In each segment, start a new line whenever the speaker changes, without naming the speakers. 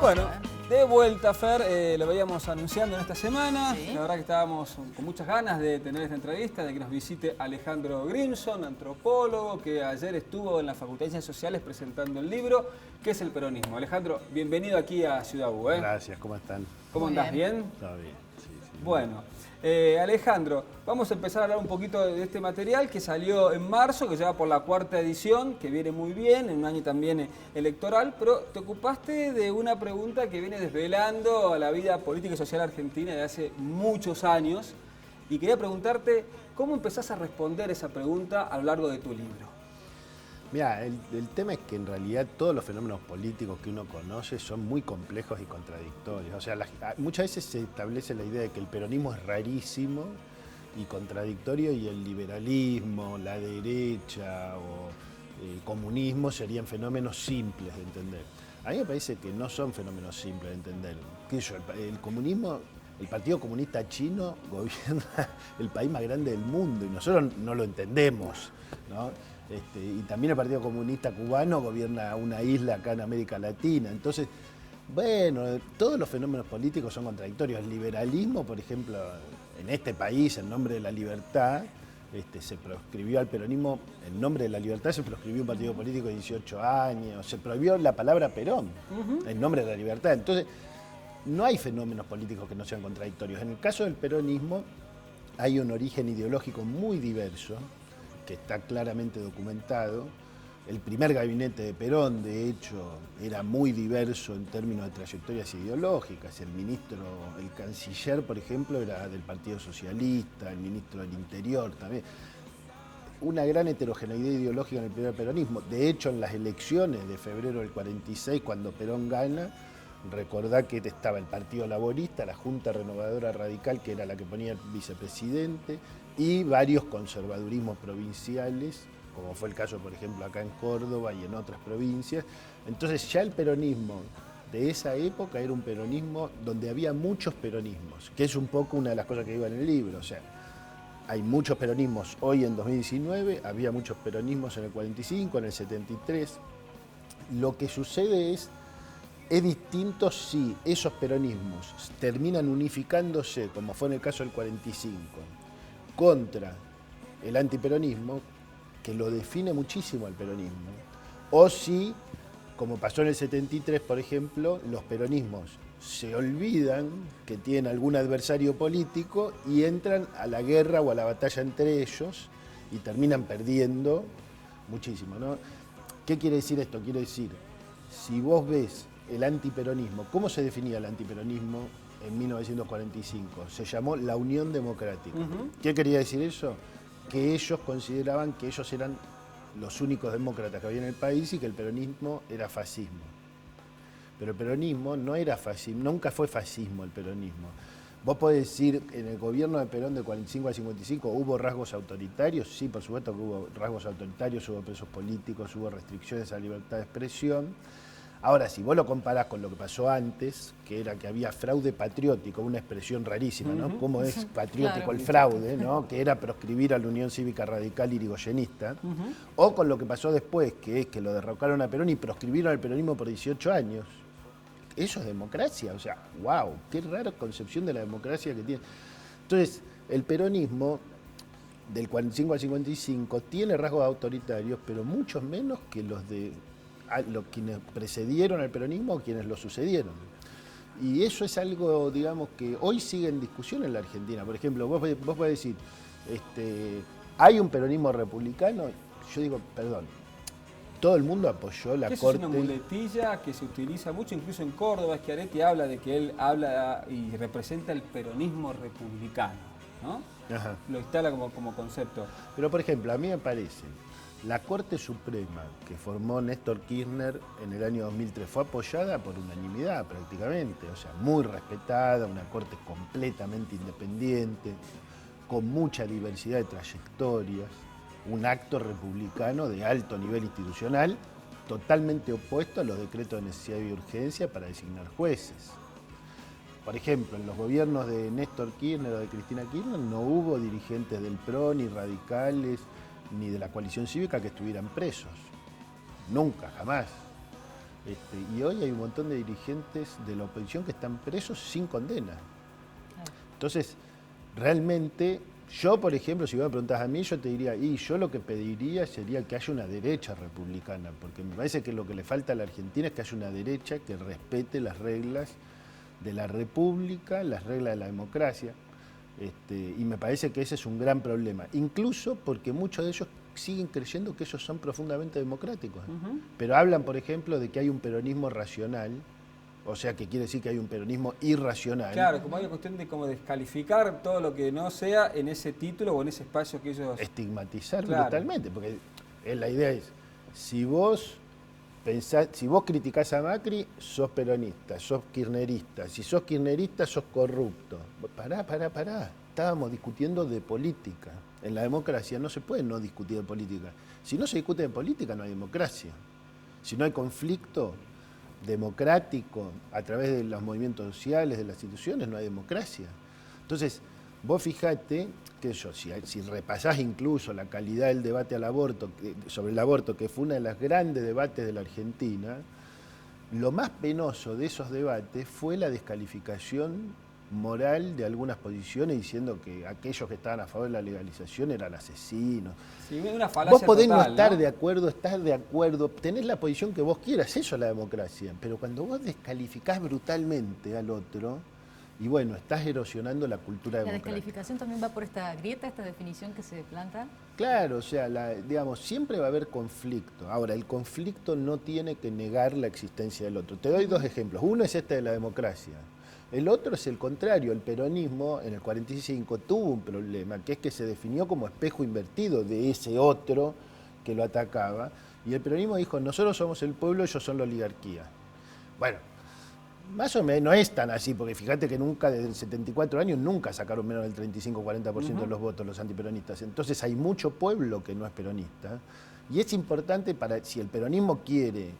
Bueno, de vuelta, Fer, lo veíamos anunciando en esta semana.
Sí.
La verdad que estábamos con muchas ganas de tener esta entrevista, de que nos visite Alejandro Grimson, antropólogo, que ayer estuvo en la Facultad de Ciencias Sociales presentando el libro, que es el peronismo. Alejandro, bienvenido aquí a Ciudad U.
Gracias, ¿cómo están?
¿Cómo
Muy
andás?
bien.
¿Bien?
Todo bien, sí.
Bueno, Alejandro, vamos a empezar a hablar un poquito de este material que salió en marzo, que lleva por la 4ª edición, que viene muy bien, en un año también electoral, pero te ocupaste de una pregunta que viene desvelando a la vida política y social argentina de hace muchos años, y quería preguntarte, ¿cómo empezás a responder esa pregunta a lo largo de tu libro?
Mira, el tema es que en realidad todos los fenómenos políticos que uno conoce son muy complejos y contradictorios. O sea, muchas veces se establece la idea de que el peronismo es rarísimo y contradictorio y el liberalismo, la derecha o el comunismo serían fenómenos simples de entender. A mí me parece que no son fenómenos simples de entender. El comunismo, el Partido Comunista Chino gobierna el país más grande del mundo y nosotros no lo entendemos, ¿no? Y también el Partido Comunista Cubano gobierna una isla acá en América Latina. Entonces, bueno, todos los fenómenos políticos son contradictorios. El liberalismo, por ejemplo, en este país, en nombre de la libertad, se proscribió al peronismo, en nombre de la libertad se proscribió un partido político de 18 años, se prohibió la palabra Perón, en nombre de la libertad. Entonces, no hay fenómenos políticos que no sean contradictorios. En el caso del peronismo, hay un origen ideológico muy diverso, que está claramente documentado. El primer gabinete de Perón, de hecho, era muy diverso en términos de trayectorias ideológicas. El canciller, por ejemplo, era del Partido Socialista, el ministro del Interior también. Una gran heterogeneidad ideológica en el primer peronismo. De hecho, en las elecciones de febrero del 46, cuando Perón gana, recordá que estaba el Partido Laborista, la Junta Renovadora Radical, que era la que ponía el vicepresidente, y varios conservadurismos provinciales, como fue el caso, por ejemplo, acá en Córdoba y en otras provincias. Entonces ya el peronismo de esa época era un peronismo donde había muchos peronismos, que es un poco una de las cosas que iba en el libro. O sea, hay muchos peronismos hoy en 2019, había muchos peronismos en el 45, en el 73. Lo que sucede es distinto si esos peronismos terminan unificándose, como fue en el caso del 45, contra el antiperonismo, que lo define muchísimo al peronismo, o si, como pasó en el 73, por ejemplo, los peronismos se olvidan que tienen algún adversario político y entran a la guerra o a la batalla entre ellos y terminan perdiendo muchísimo, ¿no? ¿Qué quiere decir esto? Quiere decir, si vos ves el antiperonismo, ¿cómo se definía el antiperonismo en 1945? Se llamó la Unión Democrática. ¿Qué quería decir eso? Que ellos consideraban que ellos eran los únicos demócratas que había en el país y que el peronismo era fascismo. Pero el peronismo no era fascismo, nunca fue fascismo el peronismo. Vos podés decir, en el gobierno de Perón de 45 al 55, ¿hubo rasgos autoritarios? Sí, por supuesto que hubo rasgos autoritarios, hubo presos políticos, hubo restricciones a la libertad de expresión. Ahora, si vos lo comparás con lo que pasó antes, que era que había fraude patriótico, una expresión rarísima, ¿no? ¿Cómo es patriótico
Claro.
el fraude, ¿no? Que era proscribir a la Unión Cívica Radical irigoyenista, o con lo que pasó después, que es que lo derrocaron a Perón y proscribieron al peronismo por 18 años. Eso es democracia, o sea, wow, qué rara concepción de la democracia que tiene. Entonces, el peronismo del 45 al 55 tiene rasgos autoritarios, pero muchos menos que los de quienes precedieron al peronismo o quienes lo sucedieron. Y eso es algo, digamos, que hoy sigue en discusión en la Argentina. Por ejemplo, vos podés decir, ¿hay un peronismo republicano? Yo digo, perdón, todo el mundo apoyó la
Eso
corte.
es una muletilla que se utiliza mucho, incluso en Córdoba. Schiaretti habla de que él habla y representa el peronismo republicano, ¿no?
Ajá.
Lo instala como concepto.
Pero, por ejemplo, a mí me parece, la Corte Suprema que formó Néstor Kirchner en el año 2003 fue apoyada por unanimidad prácticamente, o sea, muy respetada, una Corte completamente independiente, con mucha diversidad de trayectorias, un acto republicano de alto nivel institucional, totalmente opuesto a los decretos de necesidad y urgencia para designar jueces. Por ejemplo, en los gobiernos de Néstor Kirchner o de Cristina Kirchner no hubo dirigentes del PRO, ni radicales, ni de la coalición cívica que estuvieran presos. Nunca, jamás. Y hoy hay un montón de dirigentes de la oposición que están presos sin condena. Entonces, realmente, yo, por ejemplo, si vos me preguntás a mí, yo te diría, y yo lo que pediría sería que haya una derecha republicana, porque me parece que lo que le falta a la Argentina es que haya una derecha que respete las reglas de la república, las reglas de la democracia, y me parece que ese es un gran problema, incluso porque muchos de ellos siguen creyendo que ellos son profundamente democráticos, pero hablan, por ejemplo, de que hay un peronismo racional. O sea, que quiere decir que hay un peronismo irracional.
Claro, como hay una cuestión de como descalificar todo lo que no sea en ese título o en ese espacio que ellos...
Estigmatizar brutalmente, porque la idea es, si vos criticás a Macri, sos peronista, sos kirchnerista. Si sos kirchnerista, sos corrupto. Pará. Estábamos discutiendo de política. En la democracia no se puede no discutir de política. Si no se discute de política, no hay democracia. Si no hay conflicto democrático a través de los movimientos sociales, de las instituciones, no hay democracia. Entonces, vos fijate que si repasás incluso la calidad del debate sobre el aborto, que fue uno de los grandes debates de la Argentina, lo más penoso de esos debates fue la descalificación moral de algunas posiciones, diciendo que aquellos que estaban a favor de la legalización eran asesinos.
Sí, una falacia
vos podés
total,
no estar de acuerdo, estás de acuerdo, tenés la posición que vos quieras, eso es la democracia. Pero cuando vos descalificás brutalmente al otro, y bueno, estás erosionando la cultura democrática.
¿La descalificación también va por esta grieta, esta definición que se planta?
Claro, o sea, digamos, siempre va a haber conflicto. Ahora, el conflicto no tiene que negar la existencia del otro. Te doy dos ejemplos. Uno es este de la democracia. El otro es el contrario. El peronismo en el 45 tuvo un problema, que es que se definió como espejo invertido de ese otro que lo atacaba. Y el peronismo dijo, nosotros somos el pueblo, ellos son la oligarquía. Bueno, más o menos no es tan así, porque fíjate que nunca, desde 74 años, nunca sacaron menos del 35-40% de los votos los antiperonistas. Entonces hay mucho pueblo que no es peronista. Y es importante si el peronismo quiere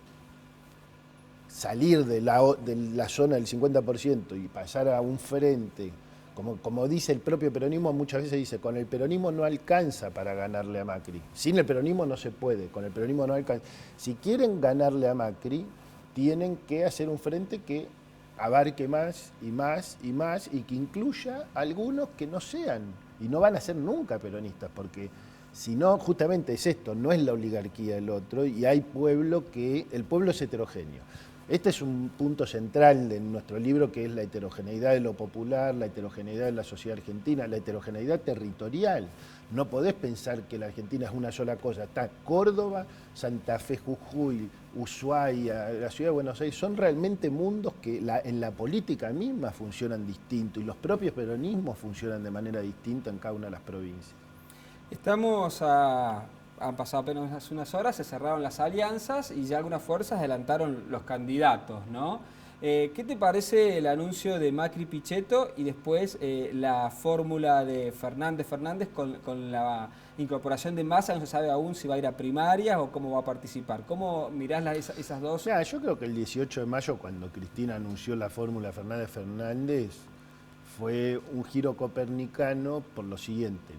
salir de la zona del 50% y pasar a un frente, como dice el propio peronismo, muchas veces dice, con el peronismo no alcanza para ganarle a Macri. Sin el peronismo no se puede, con el peronismo no alcanza. Si quieren ganarle a Macri, tienen que hacer un frente que abarque más y más y más y que incluya algunos que no sean y no van a ser nunca peronistas, porque si no, justamente es esto, no es la oligarquía el otro y hay el pueblo es heterogéneo. Este es un punto central de nuestro libro, que es la heterogeneidad de lo popular, la heterogeneidad de la sociedad argentina, la heterogeneidad territorial. No podés pensar que la Argentina es una sola cosa. Está Córdoba, Santa Fe, Jujuy, Ushuaia, la ciudad de Buenos Aires. Son realmente mundos que en la política misma funcionan distinto y los propios peronismos funcionan de manera distinta en cada una de las provincias.
Han pasado apenas hace unas horas, se cerraron las alianzas y ya algunas fuerzas adelantaron los candidatos, ¿no? ¿Qué te parece el anuncio de Macri-Pichetto y después la fórmula de Fernández con la incorporación de Massa? No se sabe aún si va a ir a primarias o cómo va a participar. ¿Cómo mirás esas dos?
Mira, yo creo que el 18 de mayo, cuando Cristina anunció la fórmula Fernández, fue un giro copernicano por lo siguiente.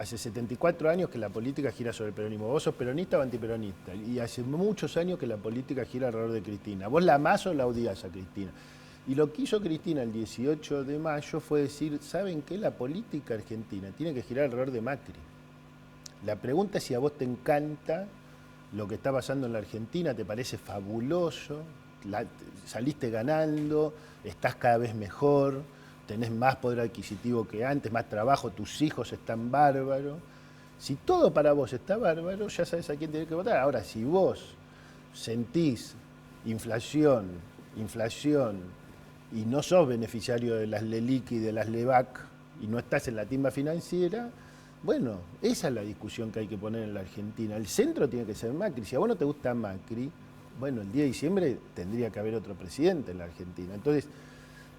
Hace 74 años que la política gira sobre el peronismo. ¿Vos sos peronista o antiperonista? Y hace muchos años que la política gira alrededor de Cristina. ¿Vos la amás o la odias a Cristina? Y lo que hizo Cristina el 18 de mayo fue decir, ¿saben qué? La política argentina tiene que girar alrededor de Macri. La pregunta es si a vos te encanta lo que está pasando en la Argentina, te parece fabuloso, saliste ganando, estás cada vez mejor, tenés más poder adquisitivo que antes, más trabajo, tus hijos están bárbaros. Si todo para vos está bárbaro, ya sabes a quién tenés que votar. Ahora, si vos sentís inflación y no sos beneficiario de las LELIQ y de las LEVAC y no estás en la timba financiera, bueno, esa es la discusión que hay que poner en la Argentina. El centro tiene que ser Macri. Si a vos no te gusta Macri, bueno, el 10 de diciembre tendría que haber otro presidente en la Argentina. Entonces,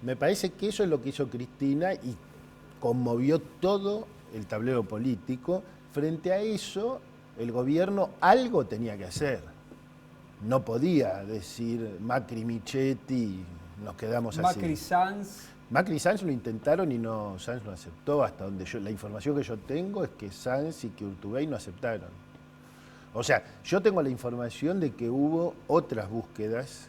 me parece que eso es lo que hizo Cristina y conmovió todo el tablero político. Frente a eso, el gobierno algo tenía que hacer. No podía decir Macri-Michetti, nos quedamos así.
Macri-Sanz.
Macri-Sanz lo intentaron y Sanz no aceptó. Hasta donde la información que yo tengo es que Sanz y que Urtubey no aceptaron. O sea, yo tengo la información de que hubo otras búsquedas.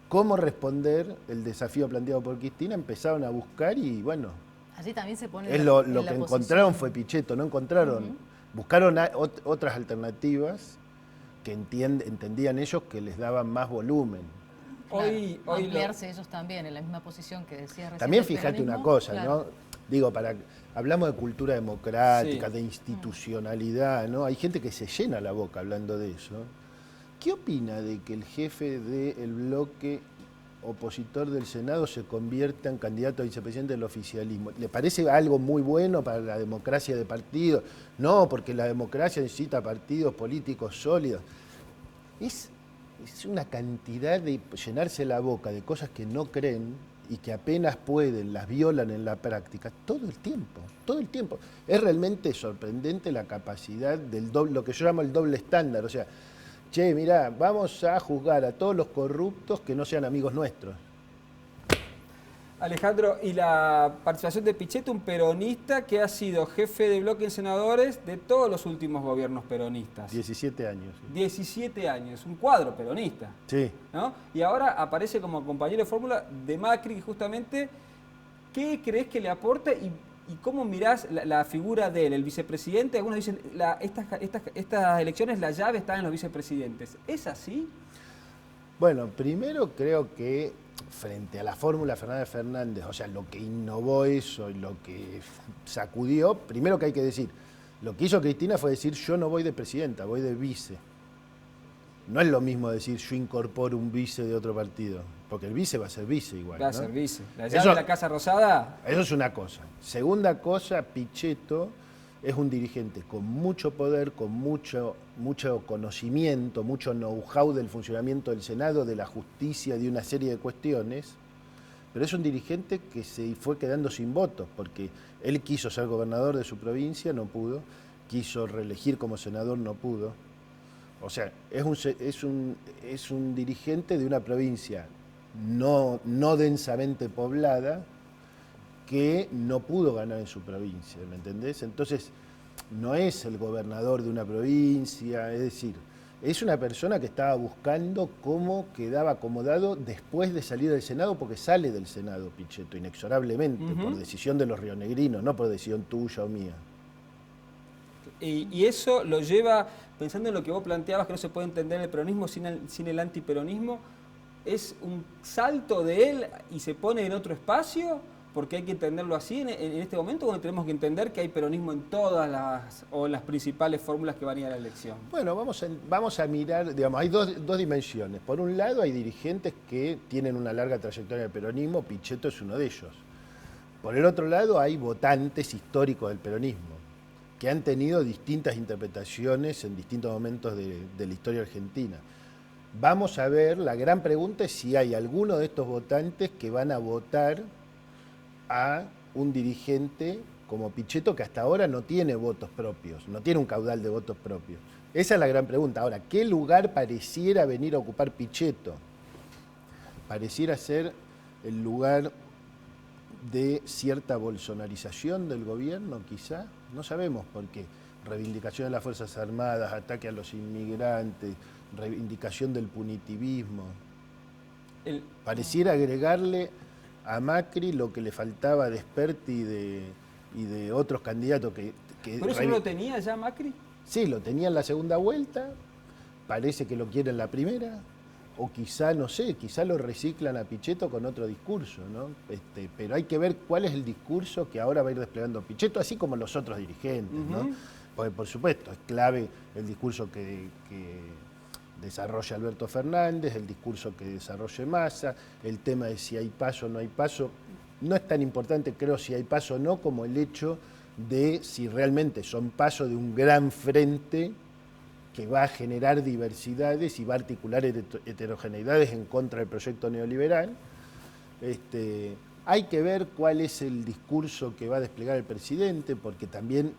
¿Cómo responder el desafío planteado por Cristina? Empezaron a buscar y bueno,
Allí también se pone
es lo que encontraron fue Pichetto, no encontraron, buscaron otras alternativas que entendían ellos que les daban más volumen.
Hoy ampliarse ellos también en la misma posición que decía recién.
También fíjate una cosa, claro, ¿no? Digo, hablamos de cultura democrática,
sí,
de institucionalidad, ¿no? Hay gente que se llena la boca hablando de eso. ¿Qué opina de que el jefe del bloque opositor del Senado se convierta en candidato a vicepresidente del oficialismo? ¿Le parece algo muy bueno para la democracia de partidos? No, porque la democracia necesita partidos políticos sólidos. Es una cantidad de llenarse la boca de cosas que no creen y que apenas pueden, las violan en la práctica todo el tiempo, todo el tiempo. Es realmente sorprendente la capacidad del lo que yo llamo el doble estándar. O sea, che, mirá, vamos a juzgar a todos los corruptos que no sean amigos nuestros.
Alejandro, y la participación de Pichetto, un peronista que ha sido jefe de bloque en senadores de todos los últimos gobiernos peronistas.
17 años. Sí.
17 años, un cuadro peronista.
Sí.
¿No? Y ahora aparece como compañero de fórmula de Macri, justamente. ¿Qué crees que le aporta y cómo mirás la figura de él, el vicepresidente? Algunos dicen, estas elecciones, la llave está en los vicepresidentes. ¿Es así?
Bueno, primero creo que frente a la fórmula Fernández Fernández, o sea, lo que innovó eso y lo que sacudió, primero que hay que decir, lo que hizo Cristina fue decir, yo no voy de presidenta, voy de vice. No es lo mismo decir, yo incorporo un vice de otro partido, porque el vice va a ser vice igual.
Va a ser vice. La llave de la Casa Rosada.
Eso es una cosa. Segunda cosa, Pichetto es un dirigente con mucho poder, con mucho conocimiento, mucho know-how del funcionamiento del Senado, de la justicia, de una serie de cuestiones, pero es un dirigente que se fue quedando sin votos, porque él quiso ser gobernador de su provincia, no pudo, quiso reelegir como senador, no pudo. O sea, es un dirigente de una provincia no densamente poblada, que no pudo ganar en su provincia, ¿me entendés? Entonces, no es el gobernador de una provincia, es decir, es una persona que estaba buscando cómo quedaba acomodado después de salir del Senado, porque sale del Senado Pichetto, inexorablemente, por decisión de los rionegrinos, no por decisión tuya o mía.
Y eso lo lleva, pensando en lo que vos planteabas, que no se puede entender el peronismo sin el antiperonismo, ¿es un salto de él y se pone en otro espacio? Porque hay que entenderlo así en este momento, donde tenemos que entender que hay peronismo en todas las principales fórmulas que van a ir a la elección.
Bueno, vamos a mirar, digamos, hay dos dimensiones. Por un lado hay dirigentes que tienen una larga trayectoria del peronismo, Pichetto es uno de ellos. Por el otro lado hay votantes históricos del peronismo, que han tenido distintas interpretaciones en distintos momentos de la historia argentina. Vamos a ver, la gran pregunta es si hay alguno de estos votantes que van a votar a un dirigente como Pichetto, que hasta ahora no tiene votos propios, no tiene un caudal de votos propios. Esa es la gran pregunta. Ahora, ¿qué lugar pareciera venir a ocupar Pichetto? Pareciera ser el lugar de cierta bolsonarización del gobierno, quizá, no sabemos por qué. Reivindicación de las Fuerzas Armadas, ataque a los inmigrantes, reivindicación del punitivismo. Pareciera agregarle a Macri lo que le faltaba de Sperti y de otros candidatos que
¿Pero eso no lo tenía ya Macri?
Sí, lo tenía en la segunda vuelta, parece que lo quiere en la primera, o quizá, no sé, quizá lo reciclan a Pichetto con otro discurso, ¿no? Pero hay que ver cuál es el discurso que ahora va a ir desplegando Pichetto, así como los otros dirigentes, ¿no? Porque, por supuesto, es clave el discurso que desarrolla Alberto Fernández, el discurso que desarrolle Massa, el tema de si hay paso o no hay paso. No es tan importante, creo, si hay paso o no, como el hecho de si realmente son pasos de un gran frente que va a generar diversidades y va a articular heterogeneidades en contra del proyecto neoliberal. Hay que ver cuál es el discurso que va a desplegar el presidente, porque también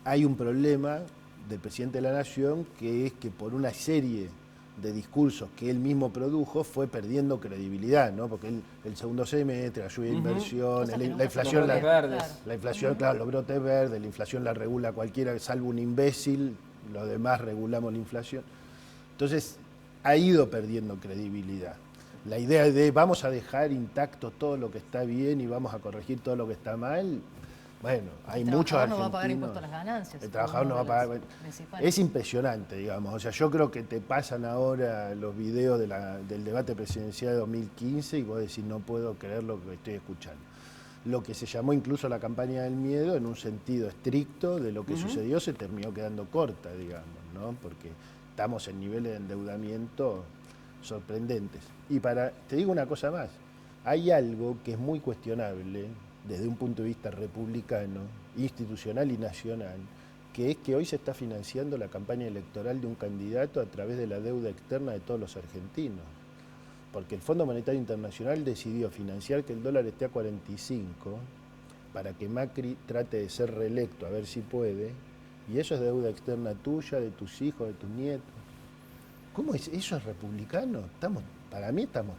hay un problema del presidente de la Nación, que es que por una serie de discursos que él mismo produjo fue perdiendo credibilidad, ¿no? Porque el segundo semestre, la lluvia de inversión, la inflación,
los brotes verdes.
La inflación, claro, los brotes verdes, la inflación la regula cualquiera, salvo un imbécil, lo demás regulamos la inflación. Entonces, ha ido perdiendo credibilidad. La idea de vamos a dejar intacto todo lo que está bien y vamos a corregir todo lo que está mal, bueno, hay muchos argentinos.
El trabajador no va a pagar impuestos a las ganancias.
El trabajador no va a pagar. Es impresionante, digamos. O sea, yo creo que te pasan ahora los videos del debate presidencial de 2015 y vos decís, no puedo creer lo que estoy escuchando. Lo que se llamó incluso la campaña del miedo, en un sentido estricto de lo que sucedió, se terminó quedando corta, digamos, ¿no? Porque estamos en niveles de endeudamiento sorprendentes. Y te digo una cosa más, hay algo que es muy cuestionable desde un punto de vista republicano, institucional y nacional, que es que hoy se está financiando la campaña electoral de un candidato a través de la deuda externa de todos los argentinos. Porque el Fondo Monetario Internacional decidió financiar que el dólar esté a 45 para que Macri trate de ser reelecto, a ver si puede, y eso es deuda externa tuya, de tus hijos, de tus nietos. ¿Cómo es? ¿Eso es republicano? Para mí estamos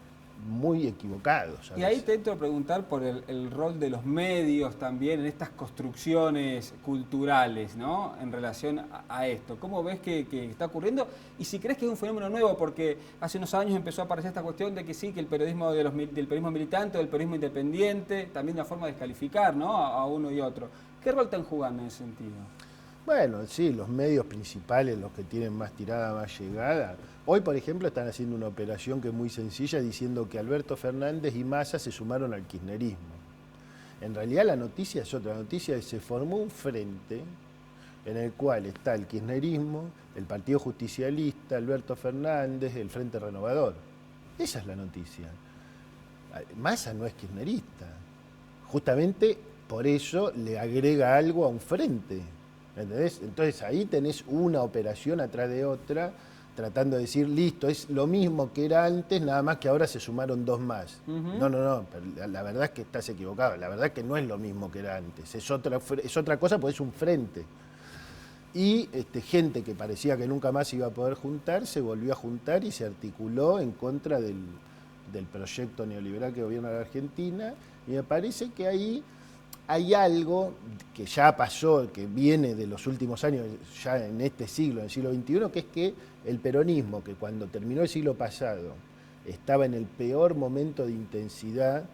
muy equivocados.
Y ahí te entro a preguntar por el rol de los medios también en estas construcciones culturales, ¿no? En relación a esto. ¿Cómo ves que está ocurriendo? Y si crees que es un fenómeno nuevo, porque hace unos años empezó a aparecer esta cuestión de que sí, que el periodismo del periodismo militante o del periodismo independiente, también una forma de descalificar, ¿no? A uno y otro. ¿Qué rol están jugando en ese sentido?
Bueno, sí, los medios principales, los que tienen más tirada, más llegada. Hoy, por ejemplo, están haciendo una operación que es muy sencilla, diciendo que Alberto Fernández y Massa se sumaron al kirchnerismo. En realidad la noticia es otra, la noticia es que se formó un frente en el cual está el kirchnerismo, el Partido Justicialista, Alberto Fernández, el Frente Renovador. Esa es la noticia. Massa no es kirchnerista. Justamente por eso le agrega algo a un frente. ¿Entendés? Entonces ahí tenés una operación atrás de otra, tratando de decir, listo, es lo mismo que era antes, nada más que ahora se sumaron dos más. No, pero la verdad es que estás equivocado, la verdad es que no es lo mismo que era antes, es otra cosa, pues es un frente. Y gente que parecía que nunca más iba a poder juntar, se volvió a juntar y se articuló en contra del proyecto neoliberal que gobierna la Argentina, y me parece que ahí hay algo que ya pasó, que viene de los últimos años, ya en este siglo, en el siglo XXI, que es que el peronismo, que cuando terminó el siglo pasado estaba en el peor momento de intensidad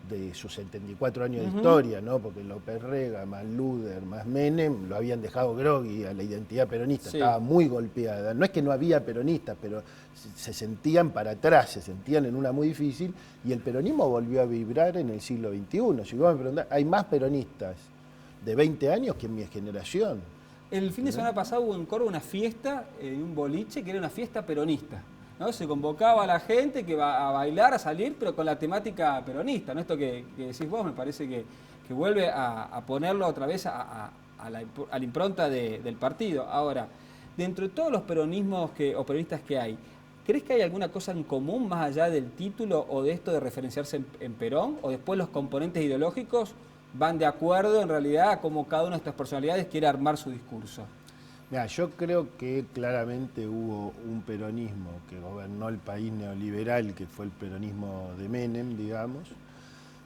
de sus 74 años de historia, ¿no? Porque López Rega, más Luder, más Menem, lo habían dejado grogui a la identidad peronista, sí. Estaba muy golpeada. No es que no había peronistas, pero se sentían para atrás, se sentían en una muy difícil, y el peronismo volvió a vibrar en el siglo XXI. Si vos me preguntás, hay más peronistas de 20 años que en mi generación.
El fin de semana pasado hubo en Córdoba una fiesta, un boliche, que era una fiesta peronista, ¿no? Se convocaba a la gente que va a bailar, a salir, pero con la temática peronista, ¿no? Esto que decís vos me parece que vuelve a ponerlo otra vez a la impronta del partido. Ahora, dentro de todos los peronismos o peronistas que hay, ¿crees que hay alguna cosa en común más allá del título o de esto de referenciarse en Perón? ¿O después los componentes ideológicos van de acuerdo en realidad a cómo cada una de estas personalidades quiere armar su discurso?
Mira, yo creo que claramente hubo un peronismo que gobernó el país neoliberal, que fue el peronismo de Menem, digamos,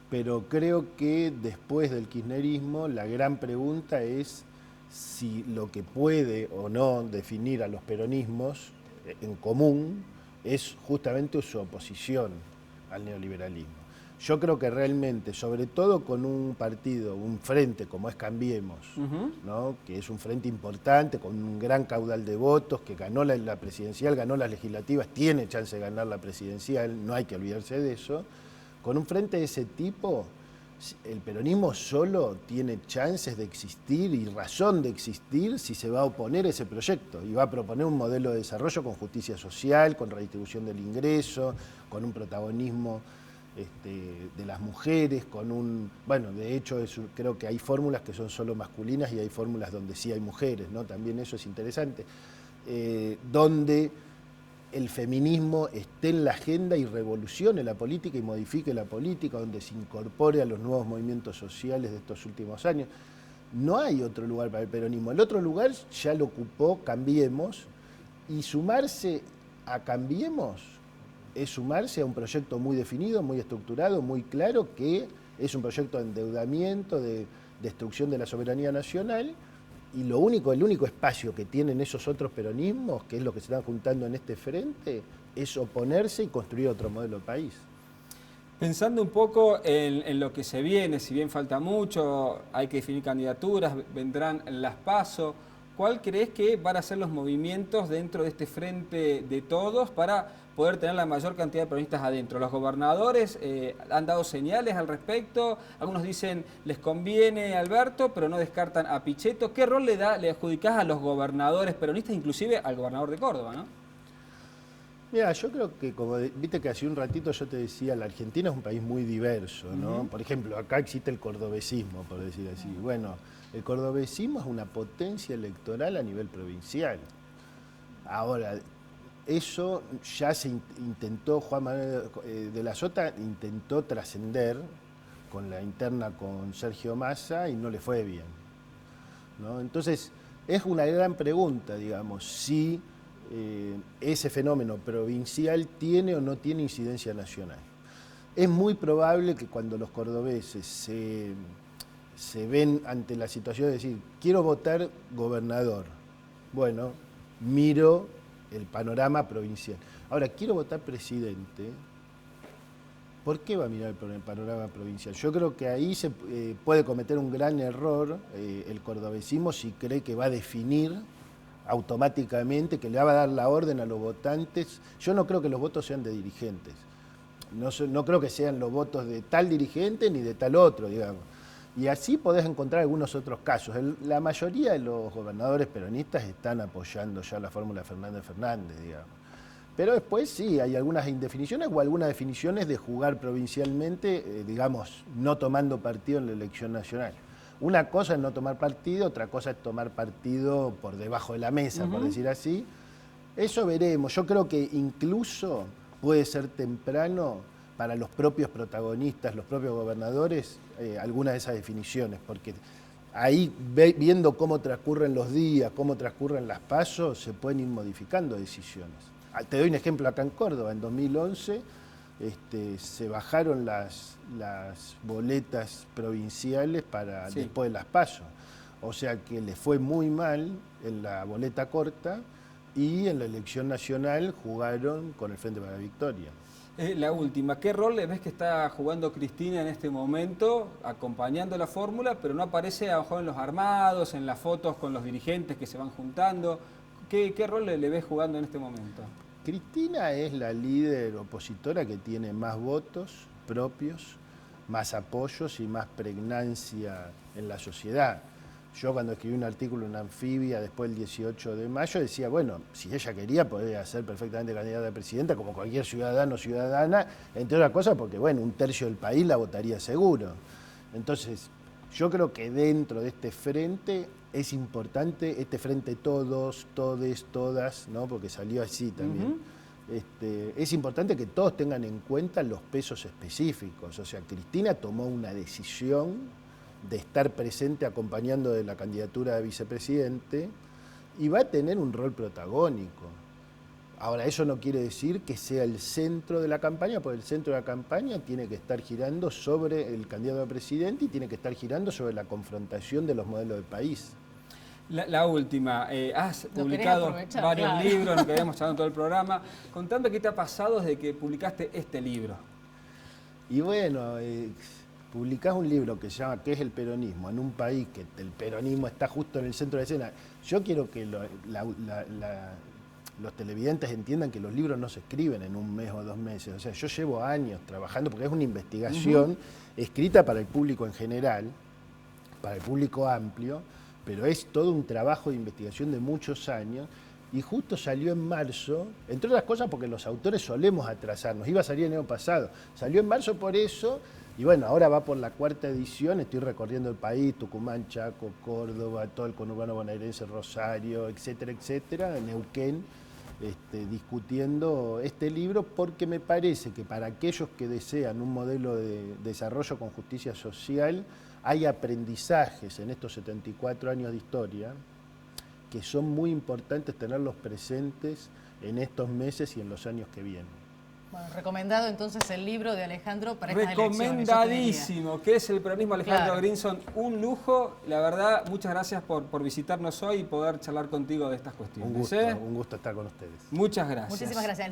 pero creo que después del kirchnerismo la gran pregunta es si lo que puede o no definir a los peronismos en común es justamente su oposición al neoliberalismo. Yo creo que realmente, sobre todo con un partido, un frente como es Cambiemos, ¿no? Que es un frente importante, con un gran caudal de votos, que ganó la presidencial, ganó las legislativas, tiene chance de ganar la presidencial, no hay que olvidarse de eso. Con un frente de ese tipo, el peronismo solo tiene chances de existir y razón de existir si se va a oponer a ese proyecto y va a proponer un modelo de desarrollo con justicia social, con redistribución del ingreso, con un protagonismo de las mujeres, bueno, de hecho creo que hay fórmulas que son solo masculinas y hay fórmulas donde sí hay mujeres, ¿no? También eso es interesante, donde el feminismo esté en la agenda y revolucione la política y modifique la política, donde se incorpore a los nuevos movimientos sociales de estos últimos años. No hay otro lugar para el peronismo. El otro lugar ya lo ocupó Cambiemos, y sumarse a Cambiemos es sumarse a un proyecto muy definido, muy estructurado, muy claro, que es un proyecto de endeudamiento, de destrucción de la soberanía nacional, y el único espacio que tienen esos otros peronismos, que es lo que se están juntando en este frente, es oponerse y construir otro modelo de país.
Pensando un poco en lo que se viene, si bien falta mucho, hay que definir candidaturas, vendrán las PASO, ¿cuál crees que van a ser los movimientos dentro de este frente de todos para poder tener la mayor cantidad de peronistas adentro? Los gobernadores han dado señales al respecto, algunos dicen les conviene Alberto, pero no descartan a Pichetto. ¿Qué rol le adjudicás a los gobernadores peronistas, inclusive al gobernador de Córdoba, ¿no?
Mira, yo creo que, como viste que hace un ratito yo te decía, la Argentina es un país muy diverso, ¿no? Por ejemplo, acá existe el cordobesismo, por decir así. Bueno, el cordobesismo es una potencia electoral a nivel provincial. Ahora, eso ya se intentó, Juan Manuel de la Sota intentó trascender con la interna con Sergio Massa y no le fue bien, ¿no? Entonces, es una gran pregunta, digamos, si ese fenómeno provincial tiene o no tiene incidencia nacional. Es muy probable que cuando los cordobeses se ven ante la situación de decir, quiero votar gobernador, bueno, miro el panorama provincial. Ahora, quiero votar presidente, ¿por qué va a mirar el panorama provincial? Yo creo que ahí se puede cometer un gran error el cordobesismo si cree que va a definir automáticamente, que le va a dar la orden a los votantes. Yo no creo que los votos sean de dirigentes, no creo que sean los votos de tal dirigente ni de tal otro, digamos. Y así podés encontrar algunos otros casos. La mayoría de los gobernadores peronistas están apoyando ya la fórmula Fernández Fernández, digamos. Pero después sí, hay algunas indefiniciones o algunas definiciones de jugar provincialmente, digamos, no tomando partido en la elección nacional. Una cosa es no tomar partido, otra cosa es tomar partido por debajo de la mesa, por decir así. Eso veremos. Yo creo que incluso puede ser temprano para los propios protagonistas, los propios gobernadores, algunas de esas definiciones, porque ahí, viendo cómo transcurren los días, cómo transcurren las PASO, se pueden ir modificando decisiones. Te doy un ejemplo acá en Córdoba, en 2011 se bajaron las boletas provinciales para después de las PASO. O sea que le fue muy mal en la boleta corta y en la elección nacional jugaron con el Frente para la Victoria.
La última, ¿qué rol le ves que está jugando Cristina en este momento, acompañando la fórmula, pero no aparece a lo mejor en los armados, en las fotos con los dirigentes que se van juntando? ¿Qué rol le ves jugando en este momento?
Cristina es la líder opositora que tiene más votos propios, más apoyos y más pregnancia en la sociedad. Yo cuando escribí un artículo en Anfibia después del 18 de mayo decía, bueno, si ella quería podía ser perfectamente candidata a presidenta como cualquier ciudadano o ciudadana, entre otras cosas porque, bueno, un tercio del país la votaría seguro. Entonces, yo creo que dentro de este frente es importante, este frente todos, todes, todas, ¿no? Porque salió así también. Es importante que todos tengan en cuenta los pesos específicos. O sea, Cristina tomó una decisión de estar presente acompañando de la candidatura de vicepresidente y va a tener un rol protagónico. Ahora, eso no quiere decir que sea el centro de la campaña, porque el centro de la campaña tiene que estar girando sobre el candidato a presidente y tiene que estar girando sobre la confrontación de los modelos de país.
La última, has publicado varios libros, nos quedamos charlando todo el programa. Contame qué te ha pasado desde que publicaste este libro.
Y bueno, publicás un libro que se llama ¿Qué es el peronismo? En un país que el peronismo está justo en el centro de la escena. Yo quiero que los televidentes entiendan que los libros no se escriben en un mes o 2 meses. O sea, yo llevo años trabajando porque es una investigación escrita para el público en general, para el público amplio, pero es todo un trabajo de investigación de muchos años y justo salió en marzo, entre otras cosas porque los autores solemos atrasarnos, iba a salir el año pasado, salió en marzo por eso y bueno, ahora va por la 4ª edición, estoy recorriendo el país, Tucumán, Chaco, Córdoba, todo el conurbano bonaerense, Rosario, etcétera, etcétera, Neuquén, discutiendo este libro porque me parece que para aquellos que desean un modelo de desarrollo con justicia social, hay aprendizajes en estos 74 años de historia que son muy importantes tenerlos presentes en estos meses y en los años que vienen.
Bueno, recomendado entonces el libro de Alejandro para estas elecciones.
Recomendadísimo, que es el peronismo Alejandro
Claro.
Grinson, un lujo. La verdad, muchas gracias por visitarnos hoy y poder charlar contigo de estas cuestiones.
Un gusto estar con ustedes.
Muchas gracias.
Muchísimas gracias.